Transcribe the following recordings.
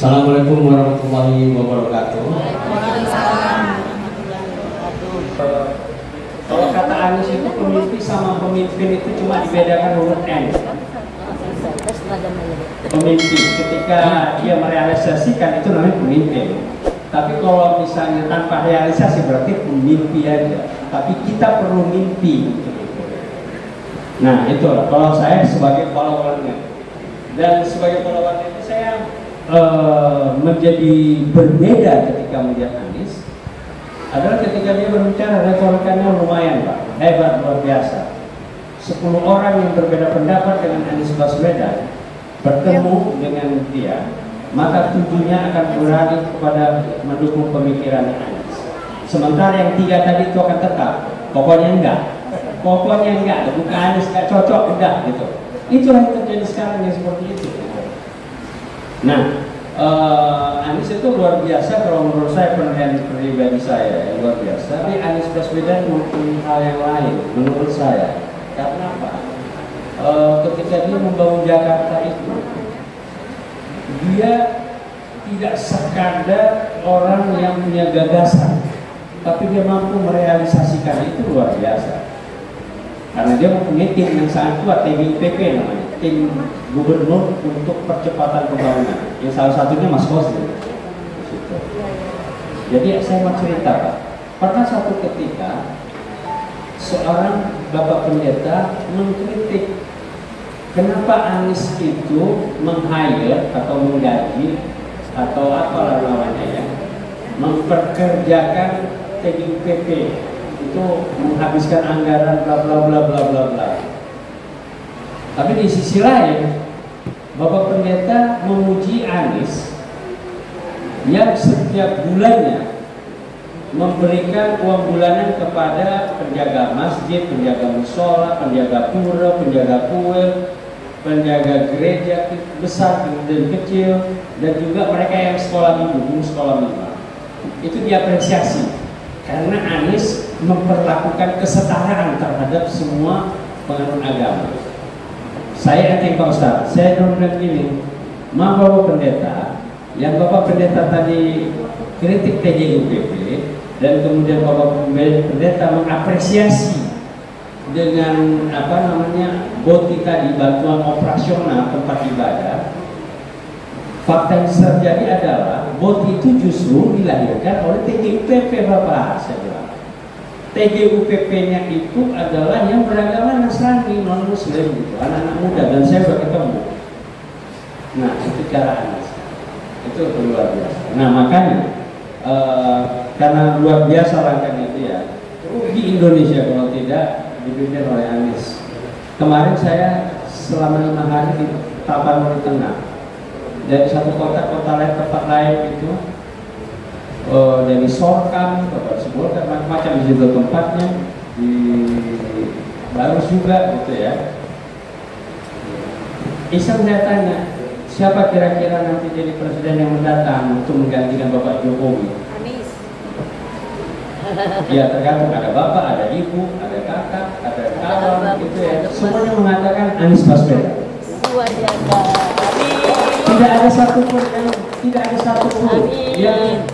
Assalamualaikum warahmatullahi wabarakatuh. Kalau kata Anies itu pemimpin sama pemimpin itu cuma dibedakan huruf N. Pemimpin ketika dia merealisasikan itu namanya pemimpin. Tapi kalau misalnya tanpa realisasi berarti pemimpi aja. Tapi kita perlu mimpi. Nah itulah kalau saya sebagai followernya. Dan sebagai followernya itu saya menjadi berbeda ketika melihat Anies adalah ketika dia berbicara retorikanya lumayan Pak, hebat luar biasa. 10 orang yang berbeda pendapat dengan Anies Baswedan bertemu dengan dia, maka 7-nya akan beralih kepada mendukung pemikiran Anies. Sementara yang 3 tadi itu akan tetap, pokoknya enggak, bukan Anies enggak cocok, udah gitu. Itulah yang terjadi sekarang yang seperti itu. Nah, Anies itu luar biasa kalau menurut saya, penilaian pribadi saya luar biasa. Tapi Anies Baswedan mempunyai hal yang lain menurut saya. Karena apa? Ketika dia membangun Jakarta itu, dia tidak sekadar orang yang punya gagasan, tapi dia mampu merealisasikan, itu luar biasa. Karena dia mempunyai tim yang sangat kuat, TGUPP namanya, tim gubernur untuk percepatan pembangunan. Yang salah satunya Mas Kosdi. Jadi saya mau cerita Pak, pernah satu ketika seorang Bapak Pendeta mengkritik kenapa Anies itu meng-hire atau menggaji atau apalah namanya ya, memperkerjakan TGUPP itu menghabiskan anggaran bla bla bla bla bla bla. Tapi di sisi lain Bapak Pendeta memuji Anies yang setiap bulannya memberikan uang bulanan kepada penjaga masjid, penjaga musola, penjaga pura, penjaga kuil, penjaga gereja besar dan kecil, dan juga mereka yang sekolah minggu, sekolah minggu. Itu diapresiasi karena Anies memperlakukan kesetaraan terhadap semua penganut agama. Saya yakin Pak Ustaz, saya bilang gini, maaf Bapak Pendeta, yang Bapak Pendeta tadi kritik TGUPP dan kemudian Bapak Pendeta mengapresiasi dengan apa namanya BOTI tadi, bantuan operasional tempat ibadah. Fakta yang terjadi adalah BOTI itu justru dilahirkan oleh TGUPP Bapak, saya bilang. TGUPP-nya itu adalah yang beragama Nasrani, non-Muslim gitu, anak-anak muda, dan saya sudah ketemu. Nah, itu cara Anies. Itu luar biasa. Nah, makanya karena luar biasa langkahnya itu ya, di Indonesia kalau tidak dipimpin oleh Anies. Kemarin saya selama 5 hari di Tapanuli Tengah, dari satu kota lain tempat lain itu, dari Sorkam, Sebolkan, macam-macam di situ tempatnya, di Barus juga gitu ya. Iseng saya tanya, siapa kira-kira nanti jadi presiden yang mendatang untuk menggantikan Bapak Jokowi? Anies. Ya tergantung, ada bapak, ada ibu, ada kakak, ada kawan gitu ya. Semuanya mengatakan Anies Baswedan. Luar biasa. Tidak ada satupun yang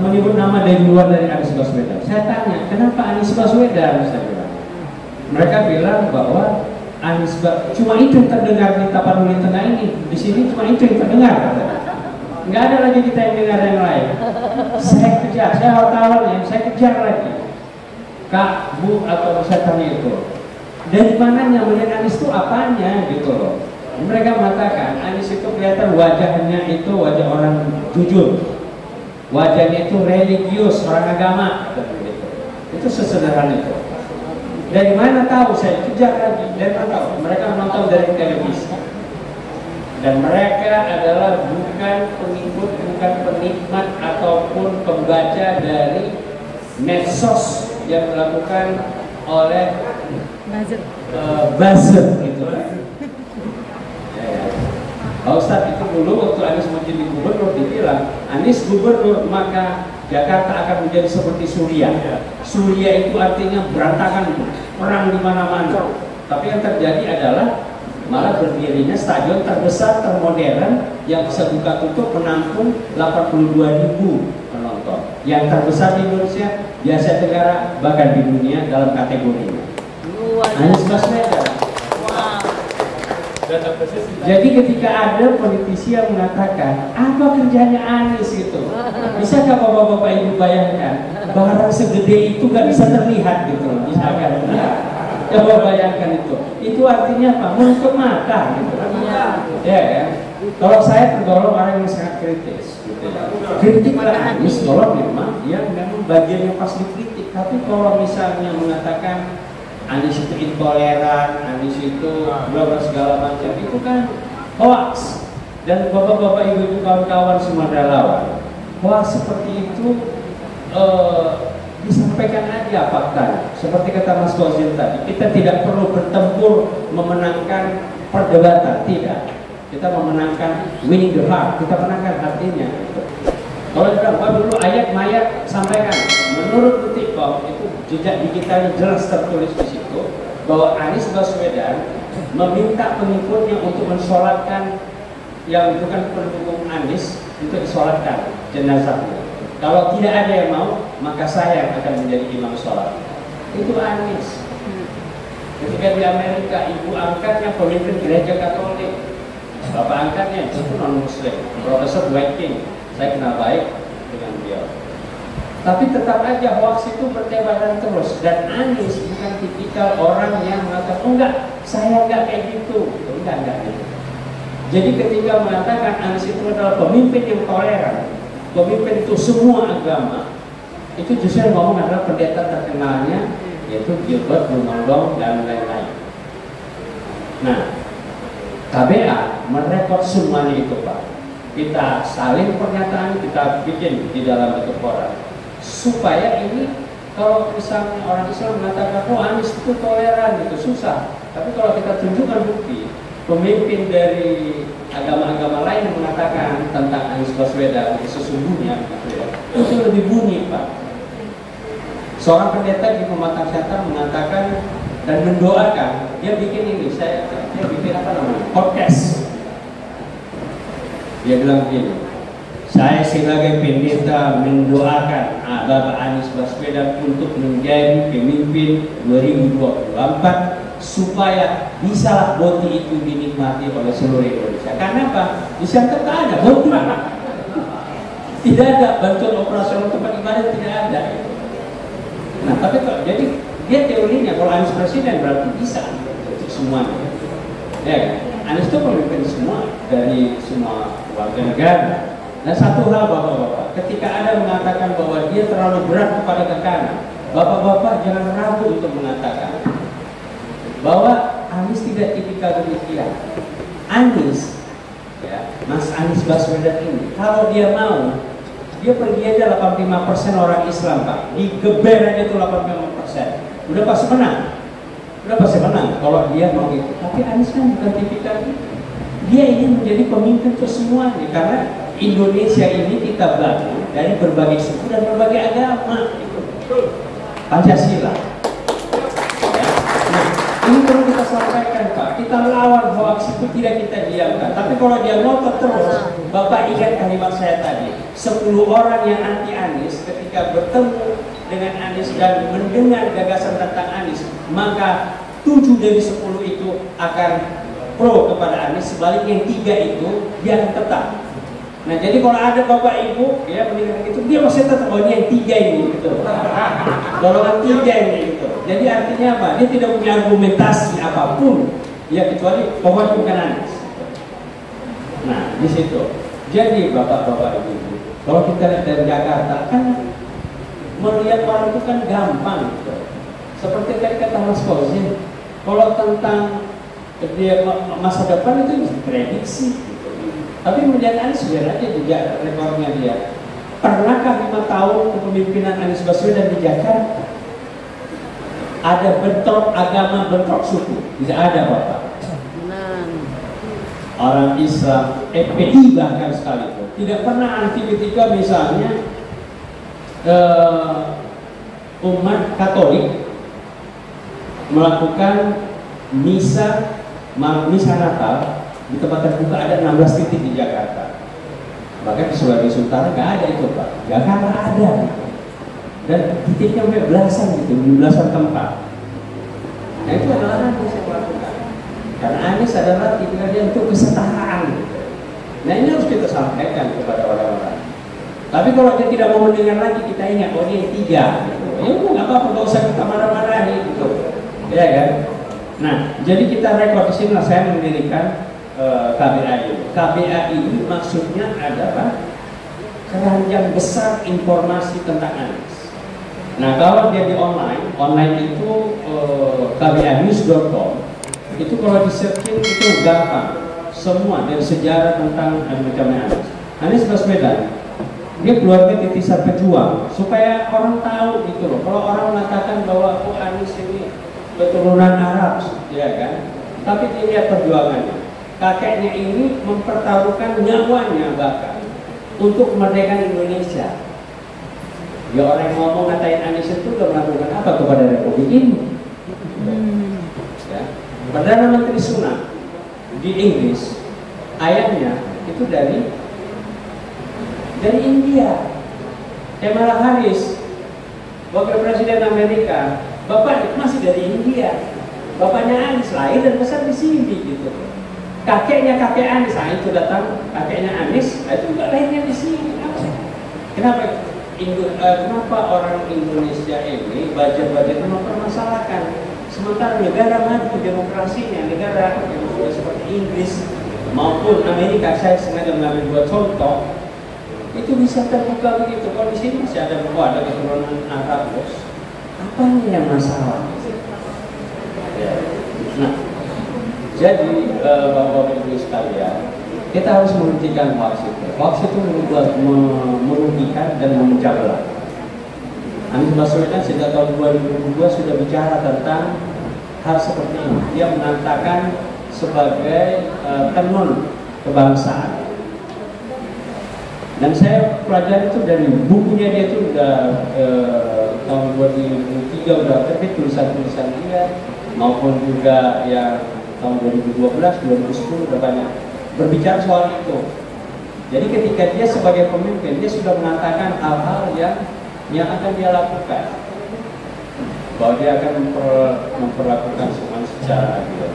menyebut nama dari luar dari Anies Baswedan. Saya tanya, kenapa Anies Baswedan? Saya bilang. Mereka bilang bahwa Anies cuma itu yang terdengar di Tapanuli Tengah ini. Di sini cuma itu yang terdengar. Nggak ada lagi kita yang dengar yang lain. Saya kejar, saya wartawan ya, saya kejar lagi. Kak, Bu, atau saya tanya itu. Dari mananya melihat Anies itu apanya gitu loh. Mereka mengatakan Anies itu kelihatan wajahnya itu wajah orang jujur. Wajahnya itu religius, orang agama, itu sesederhana itu. Dari mana tahu? Saya kejar lagi, dari mana tahu? Mereka menonton dari televisi. Dan mereka adalah bukan pengikut, bukan penikmat ataupun pembaca dari medsos yang dilakukan oleh buzzer gitu. Pak Ustadz itu dulu waktu Anies menjadi gubernur dibilang Anies gubernur maka Jakarta akan menjadi seperti Suriah. Suriah itu artinya berantakan, perang di mana-mana. Tapi yang terjadi adalah Malah berdirinya stadion terbesar, termodern yang bisa buka tutup menampung 82.000 penonton. Yang terbesar di Indonesia, di Asia Tenggara, bahkan di dunia dalam kategorinya. Anies Baswedan. Jadi ketika ada politisi yang mengatakan apa kerjanya Anies gitu, bisakah bapak-bapak ibu bayangkan barang segede itu gak bisa terlihat gitu, misalkan coba bayangkan itu artinya apa? Menutup mata gitu, ya kan? Kalau saya tergolong orang yang sangat kritis, gitu ya. Kritiklah Anies kalau memang dia memang bagian yang pas dikritik, tapi kalau misalnya mengatakan Anies itu intoleran, Anies itu bla segala macam, itu kan hoax. Dan bapak-bapak ibu-ibu kawan-kawan semua relawan, hoax seperti itu disampaikan aja faktanya. Seperti kata Mas Kozin tadi, kita tidak perlu bertempur memenangkan perdebatan, tidak. Kita memenangkan winning the heart, kita menangkan hatinya. Kalau bilang, wah dulu ayat mayat sampaikan, menurut Detikcom itu jejak digitalnya jelas tertulis di situ bahwa Anies Baswedan meminta pengikutnya untuk mensolatkan yang bukan pendukung Anies untuk disolatkan jenazahnya. Kalau tidak ada yang mau, maka saya yang akan menjadi imam sholat. Itu Anies. Ketika di Amerika, ibu angkatnya pemimpin gereja Katolik, bapak angkatnya itu non-Muslim, Profesor Dwight King. Saya kenal baik dengan beliau. Tapi tetap aja hoax itu bertebaran terus. Dan Anies bukan tipikal orang yang mengatakan, oh enggak, saya enggak kayak gitu. Enggak gitu. Jadi ketika mengatakan Anies itu adalah pemimpin yang toleran, pemimpin itu semua agama, itu justru yang ngomong adalah pendeta terkenalnya, yaitu Gilbert Dumondong dan lain-lain. Nah, KBA merekod semuanya itu Pak. Kita salin pernyataan, kita bikin di dalam bentuk koran supaya ini, kalau misalnya orang Islam mengatakan oh Anies itu toleran gitu, susah. Tapi kalau kita tunjukkan bukti pemimpin dari agama-agama lain yang mengatakan tentang Anies Baswedan sesungguhnya itu lebih bunyi Pak. Seorang pendeta di Pematang Siantar mengatakan dan mendoakan, dia bikin ini, dia bikin apa namanya, podcast. Dia bilang begini, saya sebagai pendeta mendoakan Bapak Anies Baswedan untuk menjadi pemimpin 2024 supaya bisalah boti itu dinikmati oleh seluruh Indonesia. Karena apa? Di sana tak ada boti, tidak ada bantuan operasional tempat ibadah, tidak ada. Nah, tapi kok jadi dia teorinya kalau Anies Presiden berarti bisa untuk semuanya, ya kan? Anies itu pemimpin semua dari semua warga negara. Dan satu hal bapak-bapak, ketika ada mengatakan bahwa dia terlalu berat kepada kekanan, bapak-bapak jangan ragu untuk mengatakan bahwa Anies tidak tipikal demikian. Anies, ya, Mas Anies Baswedan ini, kalau dia mau, dia pergi aja 85% orang Islam Pak, digeber aja tuh 85%, udah pasti menang. Udah pasti menang kalau dia mau gitu. Tapi Anies kan bukan tipikal itu. Dia ingin menjadi pemimpin untuk semuanya, karena Indonesia ini kita bangun dari berbagai suku dan berbagai agama. Pancasila. Ya. Nah, ini perlu kita sampaikan Pak. Kita lawan hoax itu, tidak kita diamkan. Tapi kalau dia ngotot terus, Bapak ingat kalimat saya tadi, 10 orang yang anti Anies ketika bertemu dengan Anies dan mendengar gagasan tentang Anies, maka 7 dari 10 itu akan pro kepada Anies, sebaliknya yang 3 itu dia akan tetap. Nah, jadi kalau ada bapak ibu ya mendengar itu, dia masih tetap, oh ini yang 3 ini gitu. Golongan 3 ini gitu. Jadi artinya apa? Dia tidak punya argumentasi apapun ya kecuali pokoknya bukan Anies. Nah, di situ. Jadi bapak-bapak ibu, kalau kita lihat dari Jakarta kan melihat orang itu kan gampang gitu. Seperti tadi kata Mas Kozin, kalau tentang dia masa depan itu bisa prediksi gitu. Tapi melihat Anies biar aja juga rekornya dia. Pernahkah 5 tahun kepemimpinan Anies Baswedan di Jakarta ada bentrok agama, bentrok suku? Tidak ada Bapak. Orang Islam, FPI bahkan sekalipun tidak pernah anti ketika misalnya umat Katolik melakukan misa Misa Natal di tempat terbuka ada 16 titik di Jakarta. Bahkan di Sulawesi Utara nggak ada itu Pak, Jakarta ada. Dan titiknya sampai belasan gitu, di belasan tempat. Nah itu adalah Anies yang melakukan. Karena Anies adalah dia untuk kesetaraan. Nah ini harus kita sampaikan kepada orang-orang. Tapi kalau dia tidak mau mendengar lagi, kita ingat, oh dia tiga. Gitu. Ya udah nggak apa-apa, nggak usah kita marah-marahi gitu. Ya kan? Nah, jadi kita rekod di sini, saya mendirikan KBAI. KBAI maksudnya adalah keranjang besar informasi tentang Anies. Nah, kalau dia di online itu kbainews.com, itu kalau di searching itu gampang. Semua dari sejarah tentang macamnya Anies. Anies Baswedan, dia keluarga titisan pejuang, supaya orang tahu gitu loh. Kalau orang mengatakan bahwa Anies ini keturunan Arab, ya kan? Tapi dilihat perjuangannya. Kakeknya ini mempertaruhkan nyawanya bahkan untuk kemerdekaan Indonesia. Ya orang yang ngomong ngatain Anies itu udah melakukan apa kepada Republik ini? Ya. Perdana Menteri Sunak di Inggris, ayahnya itu dari India. Kamala Harris, wakil presiden Amerika, bapak masih dari India. Bapaknya Anies lahir dan besar di sini gitu. Kakeknya kakek Anies, nah itu datang kakeknya Anies, itu juga lahirnya di sini. Kenapa? Kenapa orang Indonesia ini budget mempermasalahkan, sementara negara maju demokrasinya, negara seperti Inggris maupun Amerika, saya sengaja mengambil dua contoh, itu bisa terbuka begitu. Kalau di sini masih ada keturunan Arab, bos, apa yang masalah? Ya. Nah, jadi bapak-bapak ibu sekalian, kita harus menghentikan hoax itu. Hoax itu merugikan dan memecah belah. Anies Baswedan sejak tahun 2002 sudah bicara tentang hal seperti ini. Dia menandakan sebagai tenun kebangsaan. Dan saya pelajari itu dari bukunya dia itu udah tahun 2003 udah terbit tulisan-tulisan dia, maupun juga yang tahun 2012, 2010 udah banyak berbicara soal itu. Jadi ketika dia sebagai pemimpin, dia sudah mengatakan hal-hal yang akan dia lakukan, bahwa dia akan memperlakukan semua secara adil.